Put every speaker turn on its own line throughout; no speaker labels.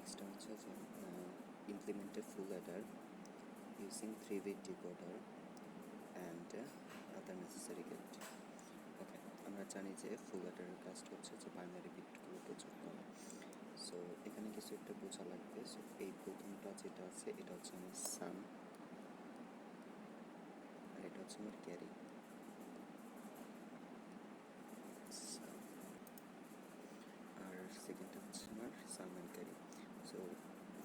নেক্সটটা হচ্ছে যে implement a full adder using 3-bit decoder and other necessary gate. ওকে, আমরা জানি যে ফুল অ্যাডারের কাজটা হচ্ছে যে বাইনারি বিটগুলোকে যোগ করা। সো এখানে কিছু একটা বোঝা লাগবে। সো এই প্রথমটা যেটা আছে এটা হচ্ছে আমার সাম, আর এটা হচ্ছে আমার ক্যারি। আর সেকেন্ডটা হচ্ছে আমার সাম অ্যান্ড ক্যারি। সো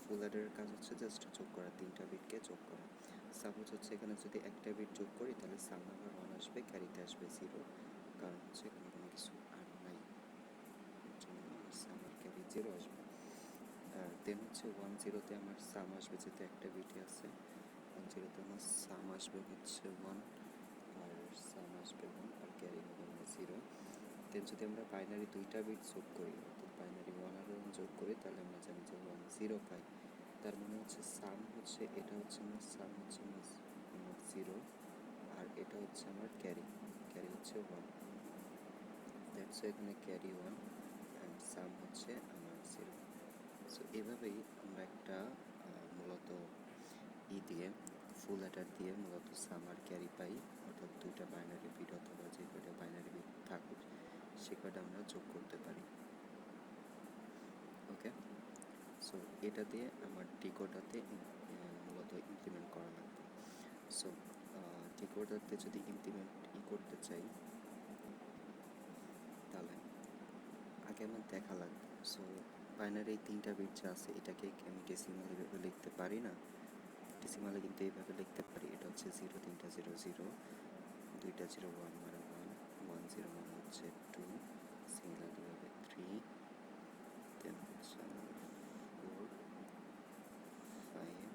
ফুল অ্যাডারের কাজ হচ্ছে জাস্ট যোগ করা, 3টা বিটকে যোগ করা। সাপোজ হচ্ছে এখানে যদি একটা বিট যোগ করি তাহলে সাম নাম্বার 1 আসবে, ক্যারিতে আসবে 0, কারণ হচ্ছে এখানে কোনো কিছু আর নাই, জন্য সাম আর ক্যারি 0 আসবে। আর দেন হচ্ছে 1-0-তে আমার সাম আসবে, যেহেতু একটা বিটে আছে। 1-0-তে আমার সাম আসবে হচ্ছে 1, আর সাম আসবে 1, আর ক্যারি হবে আমার 0। দেন যদি আমরা বাইনারি 2টা বিট যোগ করি, অর্থাৎ বাইনারি 1 আর 1 যোগ করি, তাহলে আমরা জানি যে 1-0 পাই। তার মানে হচ্ছে সাম হচ্ছে, এটা হচ্ছে আমার সাম হচ্ছে আমার 0, আর এটা হচ্ছে আমার ক্যারি, ক্যারি হচ্ছে 1। দ্যাটস এখানে ক্যারি 1 অ্যান্ড সাম হচ্ছে আমার 0। সো এভাবেই আমরা একটা মূলত দিয়ে ফুল অ্যাডার দিয়ে মূলত সাম আর ক্যারি পাই, অর্থাৎ 2টা বাইনারি বিট অথবা যে কয়টা বাইনারি বিট থাকুক সে কয়টা আমরা যোগ করতে পারি। ওকে, সো এটা দিয়ে আমার ডিকোডারতে মূলত ইমপ্লিমেন্ট করা লাগবে। সো ডিকোডারতে যদি ইমপ্লিমেন্ট করতে চাই তাহলে আগে আমার দেখা লাগবে। সো বাইনারি 3টা বিট যা আছে এটাকে আমি ডেসিমাল এভাবে লিখতে পারি না। ডেসিমালে কিন্তু এইভাবে লিখতে পারি, এটা হচ্ছে 0, 3টা 0 0, 2টা 0 1 মানে 1, 1 0 মানে হচ্ছে 2, সিমিলারলি হবে 3, দেন হচ্ছে 4 5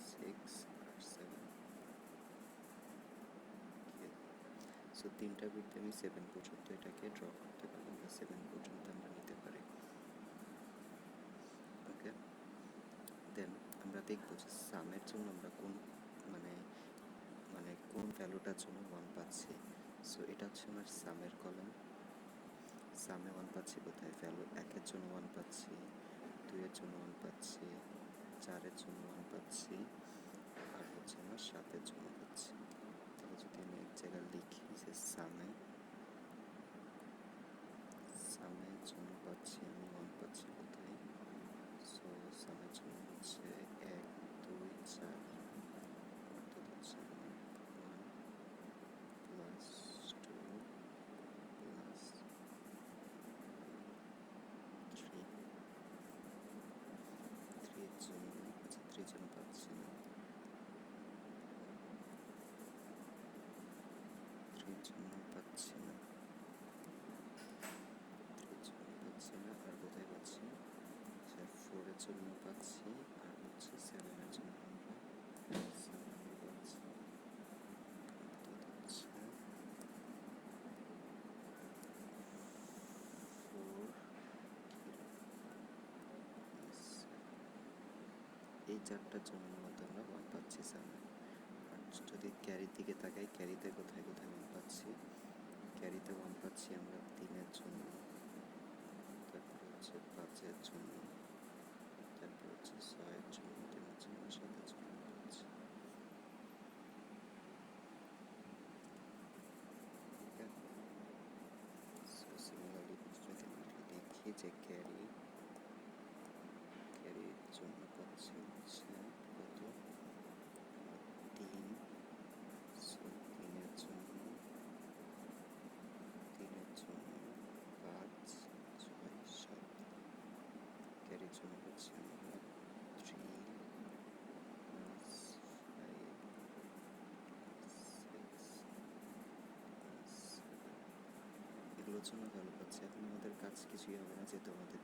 6 আর 7। সো 3টা বিট আমি 7 পর্যন্ত এটাকে ড্র করতে পারি, বা 7 পর্যন্ত আমরা নিতে পারি। ওকে, দেন আমরা দেখব যে সামের জন্য আমরা কোন মানে মানে কোন ভ্যালুটার জন্য 1 পাচ্ছি। সো এটা হচ্ছে আমার সামের কলাম। সামে 1 পাচ্ছি কোথায়, ভ্যালু 1-এর জন্য 1 পাচ্ছি, 2-এর জন্য 1 পাচ্ছি, 4-এর জন্য 1 পাচ্ছি, আর হচ্ছে আমার 7-এর জন্য পাচ্ছি। তাহলে যদি আমি এক জায়গায় লিখি যে সামের জন্য পাচ্ছি আমি 1 পাচ্ছি কোথায়। সো সামের জন্য হচ্ছে 1 2 4, অর্থাৎ হচ্ছে 1 প্লাস 2 প্লাস 3। 3-এর জন্য আচ্ছা 3-এর জন্য পাচ্ছি না, 3-এর জন্য পাচ্ছি না, 3-এর জন্য পাচ্ছি না, আর কোথায় পাচ্ছি, 4-এর জন্য পাচ্ছি, আর হচ্ছে 7-এর জন্য আমরা 7 পাচ্ছি। অর্থাৎ হচ্ছে 4 এই 4টার জন্য মূলত আমরা 1 পাচ্ছি 7। আর যদি ক্যারির দিকে তাকাই, ক্যারিতে কোথায় কোথায় 1 পাচ্ছি, ক্যারিতে 1 পাচ্ছি আমরা 3-এর জন্য, তারপরে হচ্ছে 5-এর জন্য, তারপর হচ্ছে 6-এর জন্য, দেন হচ্ছে আমরা 7-এর জন্য পাচ্ছি। ওকে, সো সিমিলারলি যদি আমরা লিখি যে ক্যারির জন্য পাচ্ছি হচ্ছে কত, 3। সো 3-এর জন্য 5 6 7, ক্যারির জন্য হচ্ছে আমরা 3 প্লাস 5 6 প্লাস 7, এগুলোর জন্য ভ্যালু পাচ্ছি। এখন আমাদের কাজ কিছুই হবে না, যেহেতু আমাদের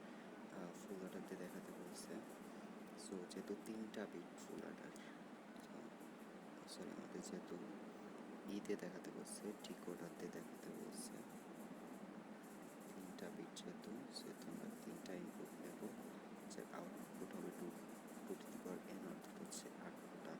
ফুল অর্ডার দিয়ে দেখাতে বলছে। সো যেহেতু 3টা বিট ফুল অর্ডার, সরি আমাদের যেহেতু দিয়ে দেখাতে বলছে, ডিকোডার দিয়ে দেখাতে বলছে, 3টা বিট যেহেতু, সেহেতু আমরা 3টা ইনপুট নেব, যে আউটপুট হবে 2 টু দি পাওয়ার n, অর্থাৎ হচ্ছে 8টা।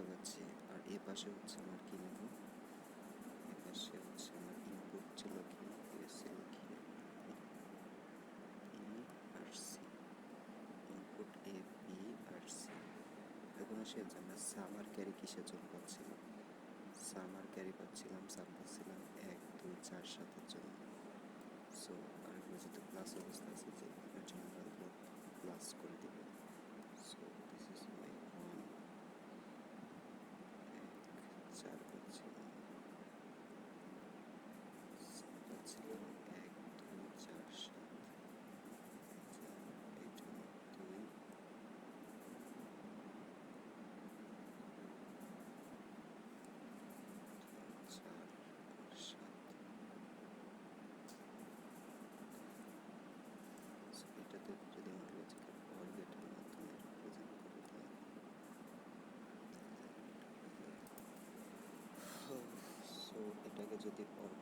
একটা পাচ্ছি, আর এ পাশে হচ্ছে আমার কি নেব, এ পাশে হচ্ছে আমার ইনপুট ছিল কি, এসএল কি ই আর C, input A B R C. এখন আসে যে আমরা সাম আর ক্যারি কিসের জন্য পাচ্ছিলাম, সাম আর ক্যারি পাচ্ছিলাম, সাম পাচ্ছিলাম 1 2 4 7-এর জন্য। সো আরেকবার যেহেতু প্লাস অবস্থা আছে যে এর জন্য আমরা প্লাস করে দিব। সো দিস ইজ মাই 1 4 পাচ্ছিলাম, পাচ্ছিলাম 1 2 4 7, এই জন্য 2 4 7। সো এটাতে যদি আমরা লজিক্যাল অর গেটের মাধ্যমে রিপ্রেজেন্ট করি তাহলে সো এটাকে যদি অর